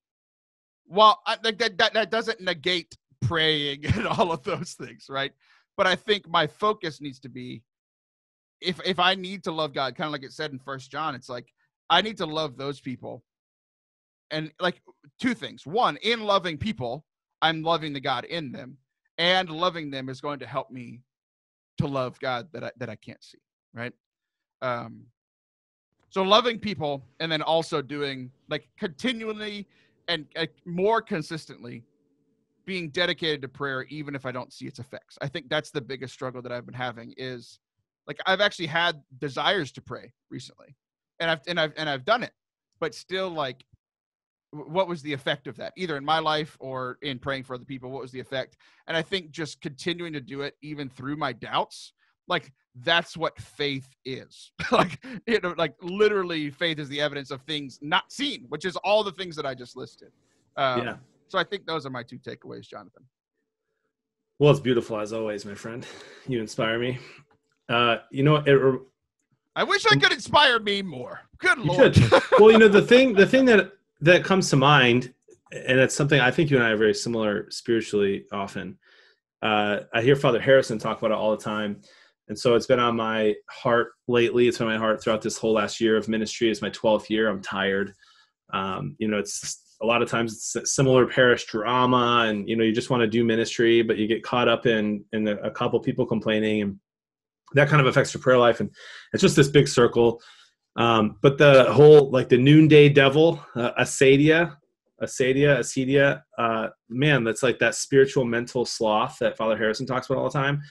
Well, that doesn't negate praying and all of those things, right? But I think my focus needs to be, if I need to love God, kind of like it said in 1 John, it's like I need to love those people. And like two things. One, in loving people, I'm loving the God in them, and loving them is going to help me to love God that I can't see, right? So loving people, and then also doing like continually and more consistently being dedicated to prayer, even if I don't see its effects. I think that's the biggest struggle that I've been having is like, I've actually had desires to pray recently, and I've done it, but still like, what was the effect of that? Either in my life or in praying for other people, what was the effect? And I think just continuing to do it, even through my doubts, like that's what faith is. Like literally faith is the evidence of things not seen, which is all the things that I just listed. So I think those are my two takeaways, Jonathan. Well, it's beautiful as always, my friend. You inspire me. You know, I wish I could inspire me more. Good you Lord. should. Well, you know, the thing that comes to mind, and it's something I think you and I are very similar spiritually often. I hear Father Harrison talk about it all the time. And so it's been on my heart lately. It's been on my heart throughout this whole last year of ministry. It's my 12th year. I'm tired. You know, it's a lot of times it's similar parish drama, and, you know, you just want to do ministry, but you get caught up in a couple people complaining, and that kind of affects your prayer life. And it's just this big circle. But the whole, like the noonday devil, acedia, man, that's like that spiritual mental sloth that Father Harrison talks about all the time.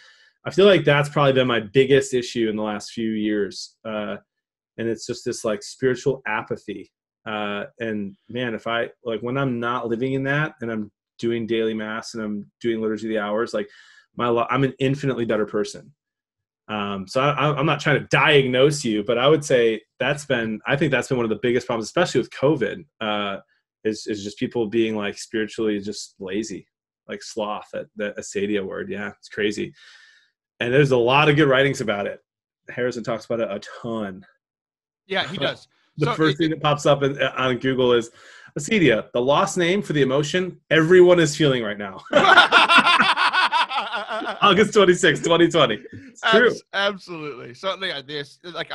I feel like that's probably been my biggest issue in the last few years. And it's just this like spiritual apathy. And man, if I, like, when I'm not living in that and I'm doing daily mass and I'm doing liturgy of the hours, like I'm an infinitely better person. So I'm not trying to diagnose you, but I would say I think that's been one of the biggest problems, especially with COVID, is just people being like spiritually just lazy, like sloth, that acedia word. Yeah, it's crazy. And there's a lot of good writings about it. Harrison talks about it a ton. Yeah, he does. The first thing that pops up on Google is acedia, the lost name for the emotion everyone is feeling right now. August 26, 2020. It's true. Absolutely. So yeah,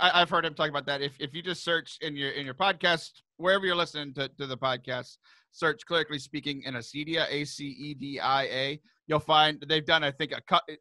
I've heard him talk about that. If you just search in your podcast, wherever you're listening to the podcast, search Clerically Speaking in acedia, ACEDIA. You'll find they've done, I think,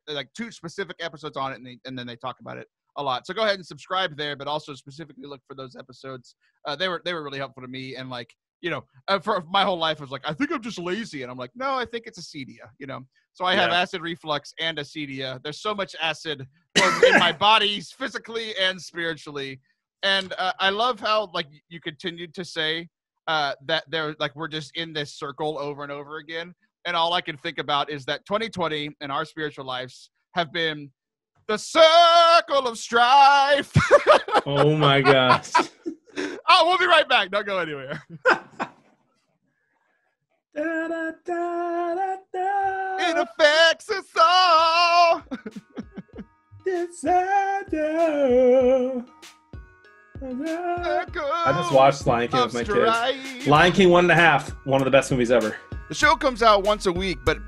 like 2 specific episodes on it, and then they talk about it a lot. So go ahead and subscribe there, but also specifically look for those episodes. They were really helpful to me, and like, you know, for my whole life I was like, I think I'm just lazy, and I'm like, no, I think it's acedia, you know. So I have acid reflux and acedia. There's so much acid in my body, physically and spiritually, and I love how, like, you continued to say that they're like, we're just in this circle over and over again, and all I can think about is that 2020 and our spiritual lives have been the circle of strife. Oh my gosh. Oh, we'll be right back. Don't go anywhere. Da, da, da, da, da. It affects us all. I just watched Lion King with my kids. Lion King 1.5, one of the best movies ever. The show comes out once a week, but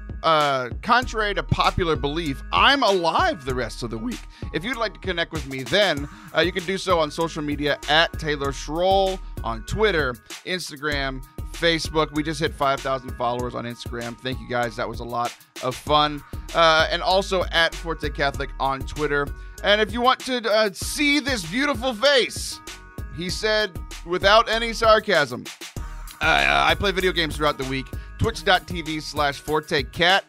contrary to popular belief, I'm alive the rest of the week. If you'd like to connect with me, then you can do so on social media at Taylor Schroll on Twitter, Instagram, Facebook. We just hit 5,000 followers on Instagram. Thank you guys. That was a lot of fun. And also at Forte Catholic on Twitter. And if you want to see this beautiful face, he said without any sarcasm, I play video games throughout the week. Twitch.tv/ForteCat.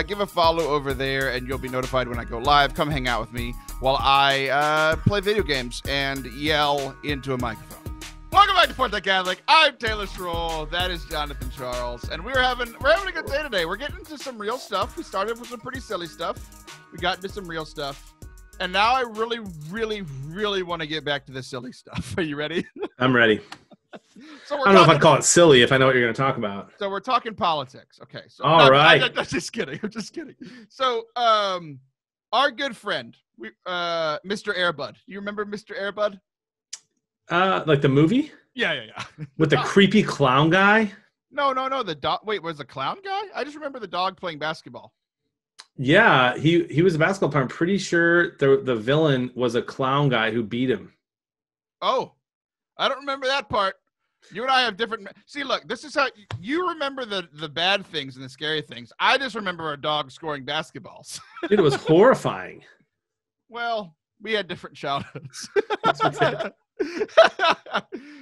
Give a follow over there and you'll be notified when I go live. Come hang out with me while I play video games and yell into a microphone. Welcome back to Forte Catholic. I'm Taylor Schroll. That is Jonathan Charles. And we're having a good day today. We're getting into some real stuff. We started with some pretty silly stuff. We got into some real stuff. And now I really, really, really want to get back to the silly stuff. Are you ready? I'm ready. I don't know if I'd call it silly if I know what you're going to talk about. So we're talking politics. Okay. So all right. I'm just kidding. I'm just kidding. So our good friend, Mr. Airbud. You remember Mr. Airbud? Like the movie? Yeah. With the creepy clown guy? No. The dog. Wait, was the clown guy? I just remember the dog playing basketball. Yeah, he was a basketball player. I'm pretty sure the villain was a clown guy who beat him. Oh, I don't remember that part. You and I have different. See, look, this is how you remember the bad things and the scary things. I just remember a dog scoring basketballs. Dude, it was horrifying. Well, we had different childhoods.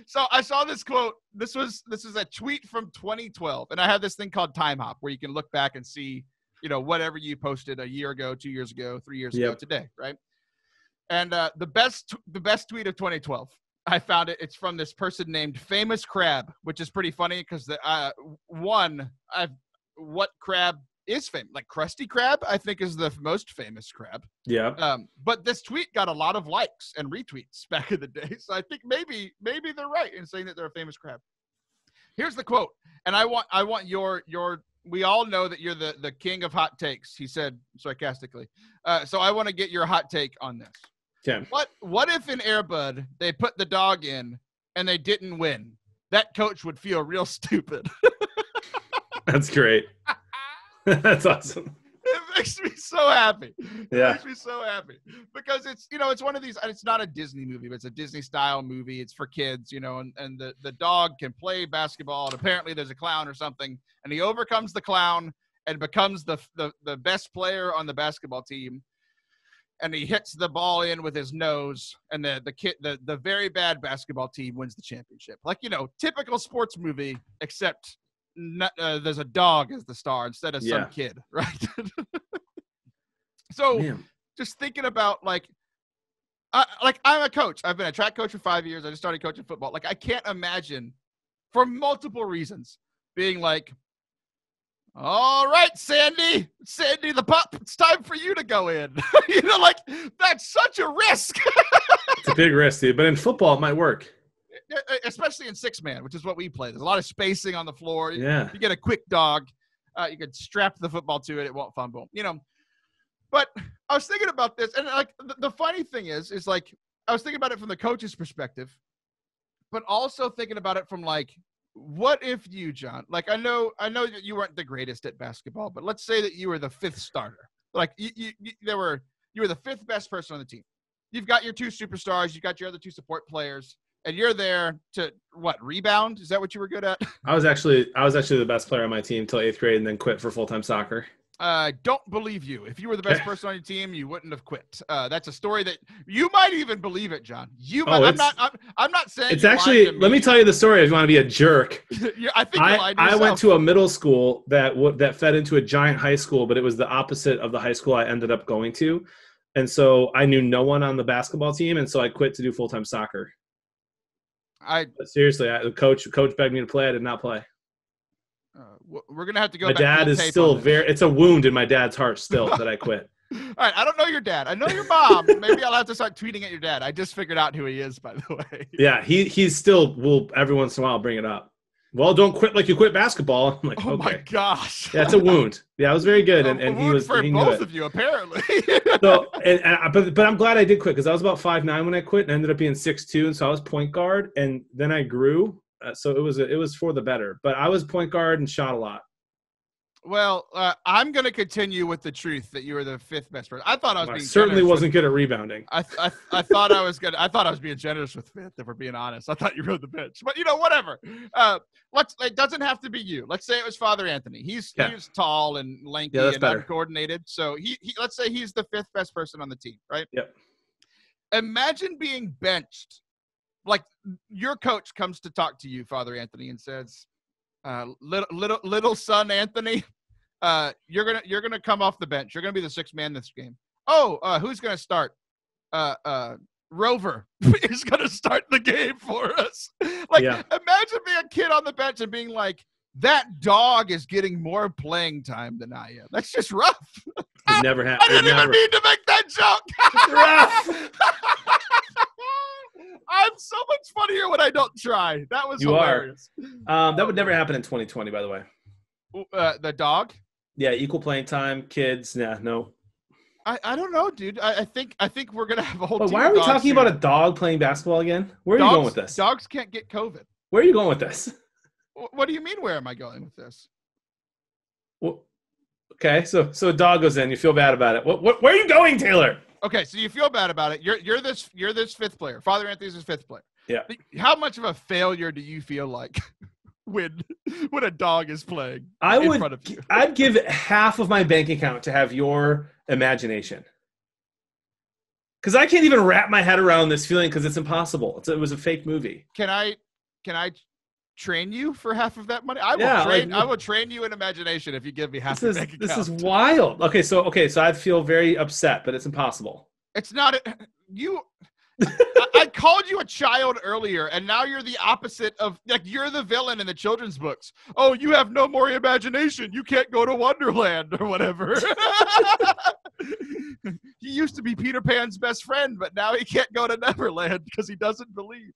So I saw this quote. This is a tweet from 2012, and I have this thing called Time Hop where you can look back and see, you know, whatever you posted a year ago, 2 years ago, 3 years ago today, right? And the best tweet of 2012. I found it. It's from this person named Famous Crab, which is pretty funny because what crab is famous? Like Krusty Krab, I think, is the most famous crab. Yeah. But this tweet got a lot of likes and retweets back in the day, so I think maybe they're right in saying that they're a famous crab. Here's the quote, and I want your we all know that you're the king of hot takes, he said sarcastically. So I want to get your hot take on this. Okay. What if in Airbud they put the dog in and they didn't win? That coach would feel real stupid. That's great. That's awesome. It makes me so happy. Yeah. It makes me so happy because it's, it's one of these, it's not a Disney movie, but it's a Disney style movie. It's for kids, and the dog can play basketball, and apparently there's a clown or something, and he overcomes the clown and becomes the best player on the basketball team. And he hits the ball in with his nose, and the very bad basketball team wins the championship. Like, typical sports movie, except there's a dog as the star instead of some kid, right? So, just thinking about I'm a coach. I've been a track coach for 5 years. I just started coaching football. Like, I can't imagine, for multiple reasons, being like, all right, Sandy the pup, it's time for you to go in. That's such a risk. It's a big risk, dude. But in football, it might work. Especially in 6-man, which is what we play. There's a lot of spacing on the floor. Yeah. You get a quick dog. You could strap the football to it. It won't fumble, But I was thinking about this, and the funny thing is I was thinking about it from the coach's perspective, but also thinking about it from what if you, John, I know that you weren't the greatest at basketball, but let's say that you were the 5th starter. You were the 5th best person on the team. You've got your 2 superstars, you've got your other 2 support players, and you're there to rebound? Is that what you were good at? I was actually the best player on my team till 8th grade, and then quit for full-time soccer. Don't believe you. If you were the best person on your team, you wouldn't have quit. That's a story that you might even believe it, John. I'm not saying it's actually. Let me tell you the story if you want to be a jerk. I went to a middle school that fed into a giant high school, but it was the opposite of the high school I ended up going to, and so I knew no one on the basketball team, and so I quit to do full-time soccer. But seriously, the coach begged me to play. I did not play. We're gonna have to go. My dad is still it's a wound in my dad's heart still that I quit. All right, I don't know your dad. I know your mom. Maybe I'll have to start tweeting at your dad. I just figured out who he is, by the way. Yeah, he's still will every once in a while bring it up. Well, don't quit like you quit basketball. I'm like, oh okay. My gosh. Yeah, it's a wound. Yeah, I was very good, and he was for he both of you apparently. So, but I'm glad I did quit because I was about 5'9" when I quit, and ended up being 6'2", and so I was point guard, and then I grew. So it was for the better, but I was point guard and shot a lot. Well, I'm going to continue with the truth that you were the 5th best person. I thought I was being certainly wasn't good at rebounding. I thought I was good. I thought I was being generous with 5th, if we're being honest. I thought you rode the bench, but whatever. It doesn't have to be you. Let's say it was Father Anthony. He's tall and lanky and uncoordinated. So he let's say he's the 5th best person on the team, right? Yep. Imagine being benched. Like your coach comes to talk to you, Father Anthony, and says, little son Anthony, you're gonna come off the bench. You're gonna be the 6th man this game. Oh, who's gonna start? Rover is gonna start the game for us. Imagine being a kid on the bench and being like, that dog is getting more playing time than I am. That's just rough. It never happened. I didn't even mean to make that joke. I'm so much funnier when I don't try. That was hilarious. That would never happen in 2020, by the way. The dog? Yeah, equal playing time, kids. Yeah, no. I don't know, dude. I think we're gonna have a whole. But team why are we talking here. about a dog playing basketball again? Where are you going with this? Dogs can't get COVID. Where are you going with this? What do you mean? Where am I going with this? Well, okay, so a dog goes in. You feel bad about it. Where are you going, Taylor? Okay, so you feel bad about it. You're this 5th player. Father Anthony's his 5th player. Yeah. How much of a failure do you feel like when a dog is playing in front of you? I'd give half of my bank account to have your imagination. Because I can't even wrap my head around this feeling because it's impossible. It was a fake movie. Can I train you for half of that money? I will train you in imagination if you give me half the bank account. This is wild. Okay, so I'd feel very upset, but it's impossible. It's not you. I called you a child earlier, and now you're the opposite of you're the villain in the children's books. Oh, you have no more imagination. You can't go to Wonderland or whatever. He used to be Peter Pan's best friend, but now he can't go to Neverland because he doesn't believe.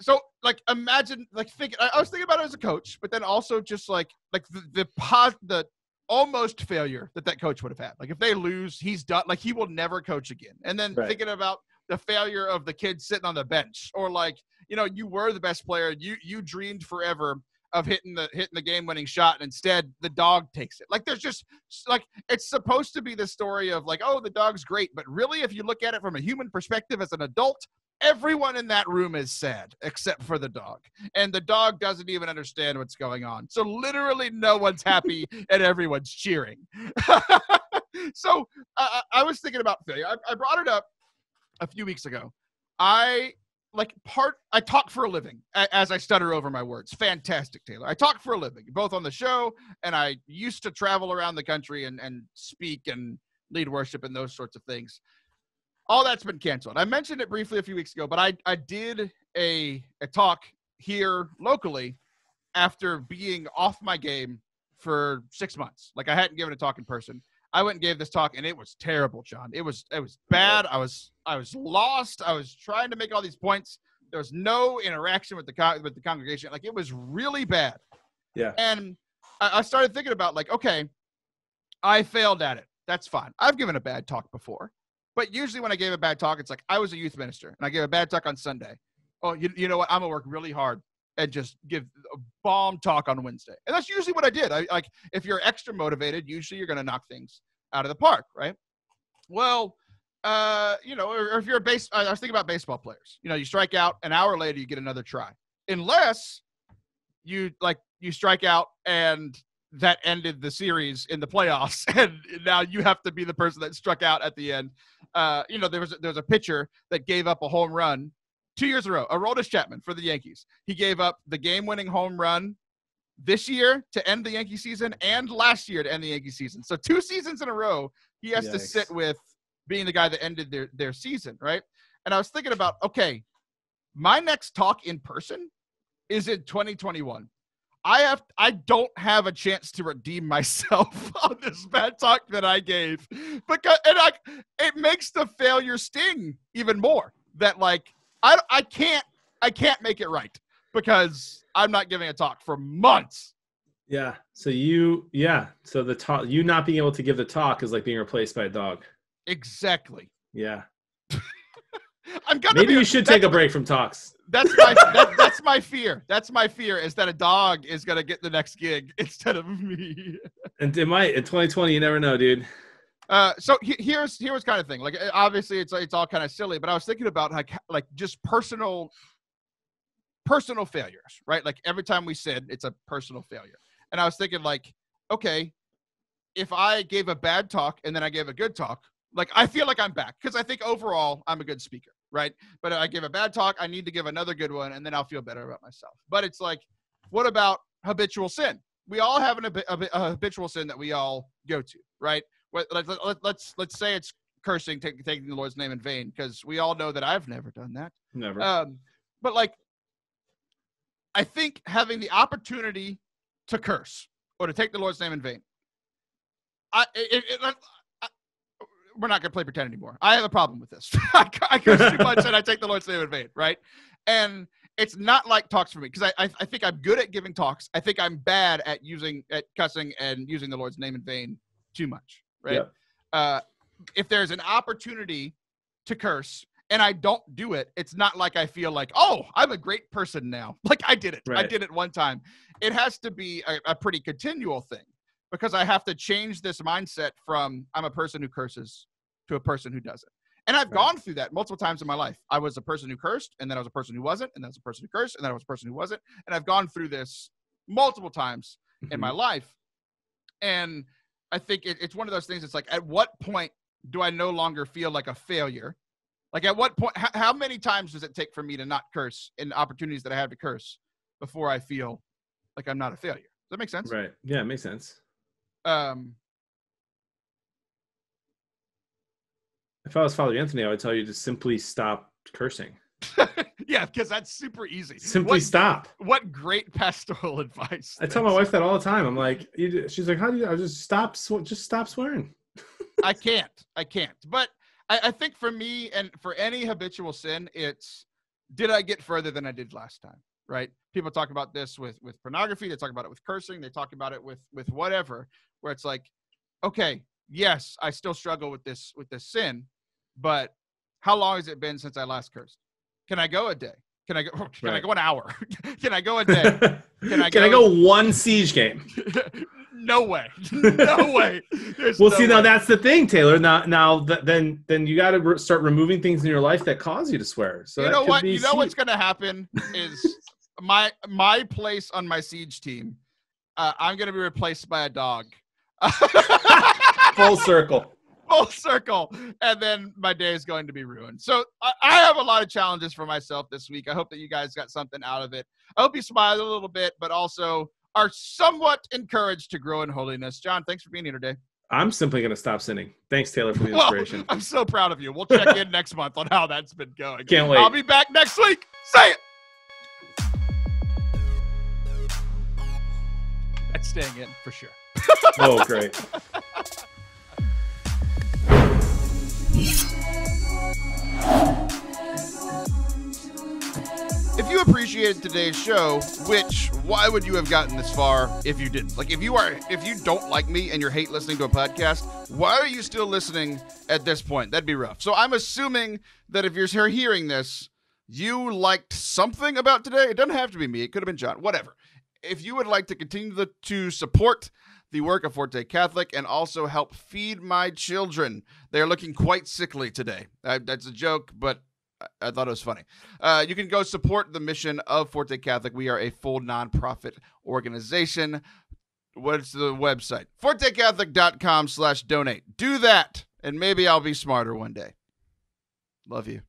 So like imagine like thinking. I was thinking about it as a coach, but then also just like the almost failure that coach would have had. Like if they lose, he's done. Like he will never coach again. And then thinking about the failure of the kid sitting on the bench, or like, you know, you were the best player. You dreamed forever of hitting the game-winning shot, and instead the dog takes it. Like there's just like, it's supposed to be the story of like, oh, the dog's great, but really if you look at it from a human perspective as an adult, everyone in that room is sad except for the dog, and the dog doesn't even understand what's going on. So literally no one's happy and everyone's cheering. So I was thinking about failure. I brought it up a few weeks ago. I talk for a living as I stutter over my words. Fantastic, Taylor. I talk for a living, both on the show, and I used to travel around the country and speak and lead worship and those sorts of things. All that's been canceled. I mentioned it briefly a few weeks ago, but I did a talk here locally after being off my game for 6 months. Like I hadn't given a talk in person. I went and gave this talk, and it was terrible, John. It was bad. I was lost. I was trying to make all these points. There was no interaction with the congregation. Like it was really bad. Yeah. And I started thinking about like, okay, I failed at it. That's fine. I've given a bad talk before, but usually when I gave a bad talk, it's like I was a youth minister and I gave a bad talk on Sunday. Oh, you know what? I'm gonna work really hard and just give a bomb talk on Wednesday. And that's usually what I did. Like, if you're extra motivated, usually you're going to knock things out of the park, right? Well, you know, or if you're I was thinking about baseball players. You know, you strike out, an hour later, you get another try. Unless you strike out and that ended the series in the playoffs, and now you have to be the person that struck out at the end. You know, there was a pitcher that gave up a home run 2 years in a row, Aroldis Chapman for the Yankees. He gave up the game-winning home run this year to end the Yankee season and last year to end the Yankee season. So 2 seasons in a row, he has to sit with being the guy that ended their season, right? And I was thinking about, okay, my next talk in person is in 2021. I don't have a chance to redeem myself on this bad talk that I gave, because it makes the failure sting even more. That like I can't make it right because I'm not giving a talk for months. Yeah. So the talk, you not being able to give the talk is like being replaced by a dog. Exactly. Yeah. Maybe you should take a break from talks. That's my fear. That's my fear, is that a dog is gonna get the next gig instead of me. And it might in 2020. You never know, dude. So here's kind of thing. Like obviously it's all kind of silly, but I was thinking about like just personal failures, right? Like every time we sin, it's a personal failure. And I was thinking like, okay, if I gave a bad talk and then I gave a good talk, like I feel like I'm back because I think overall I'm a good speaker, right? But I give a bad talk, I need to give another good one, and then I'll feel better about myself. But it's like, what about habitual sin? We all have a habitual sin that we all go to, right? Let's say it's cursing, taking the Lord's name in vain, because we all know that I've never done that. Never. But like, I think having the opportunity to curse or to take the Lord's name in vain, we're not going to play pretend anymore. I have a problem with this. I curse too much and I take the Lord's name in vain, right? And it's not like talks for me, because I think I'm good at giving talks. I think I'm bad at cussing and using the Lord's name in vain too much, right? Yeah. If there's an opportunity to curse and I don't do it, it's not like I feel like, oh, I'm a great person now. Like I did it. Right. I did it one time. It has to be a pretty continual thing, because I have to change this mindset from I'm a person who curses to a person who doesn't. And I've gone through that multiple times in my life. I was a person who cursed, and then I was a person who wasn't, and then I was a person who cursed, and then I was a person who wasn't. And I've gone through this multiple times in my life. And I think it's one of those things. It's like, at what point do I no longer feel like a failure? Like at what point, how many times does it take for me to not curse in opportunities that I have to curse before I feel like I'm not a failure? Does that make sense? Right. Yeah, it makes sense. If I was Father Anthony, I would tell you to simply stop cursing. Yeah, because that's super easy. Simply stop. What great pastoral advice. I tell my wife that all the time. I'm like, she's like, how do you? I just stop swearing. I can't. But I think for me and for any habitual sin, it's did I get further than I did last time? Right? People talk about this with pornography. They talk about it with cursing. They talk about it with whatever, where it's like, okay, yes, I still struggle with this sin, but how long has it been since I last cursed? Can I go a day? Can I go an hour? Can I go a day? Can I go one siege game? No way. No way. Now that's the thing, Taylor. Then you got to start removing things in your life that cause you to swear. So you know what? You know what's going to happen is my place on my siege team. I'm going to be replaced by a dog. Full circle. Full circle. And then my day is going to be ruined. So I have a lot of challenges for myself this week. I hope that you guys got something out of it. I hope you smiled a little bit, but also are somewhat encouraged to grow in holiness. John, thanks for being here today. I'm simply going to stop sinning. Thanks, Taylor, for the inspiration. I'm so proud of you. We'll check in next month on how that's been going. Can't wait. I'll be back next week. Say it. That's staying in for sure. Oh, great. If you appreciated today's show, why would you have gotten this far if you didn't? Like, if you don't like me and you hate listening to a podcast, why are you still listening at this point? That'd be rough. So I'm assuming that if you're hearing this, you liked something about today. It doesn't have to be me. It could have been John. Whatever. If you would like to continue to support the work of Forte Catholic and also help feed my children, they are looking quite sickly today. That's a joke, but I thought it was funny. You can go support the mission of Forte Catholic. We are a full nonprofit organization. What's the website? ForteCatholic.com/donate. Do that, and maybe I'll be smarter one day. Love you.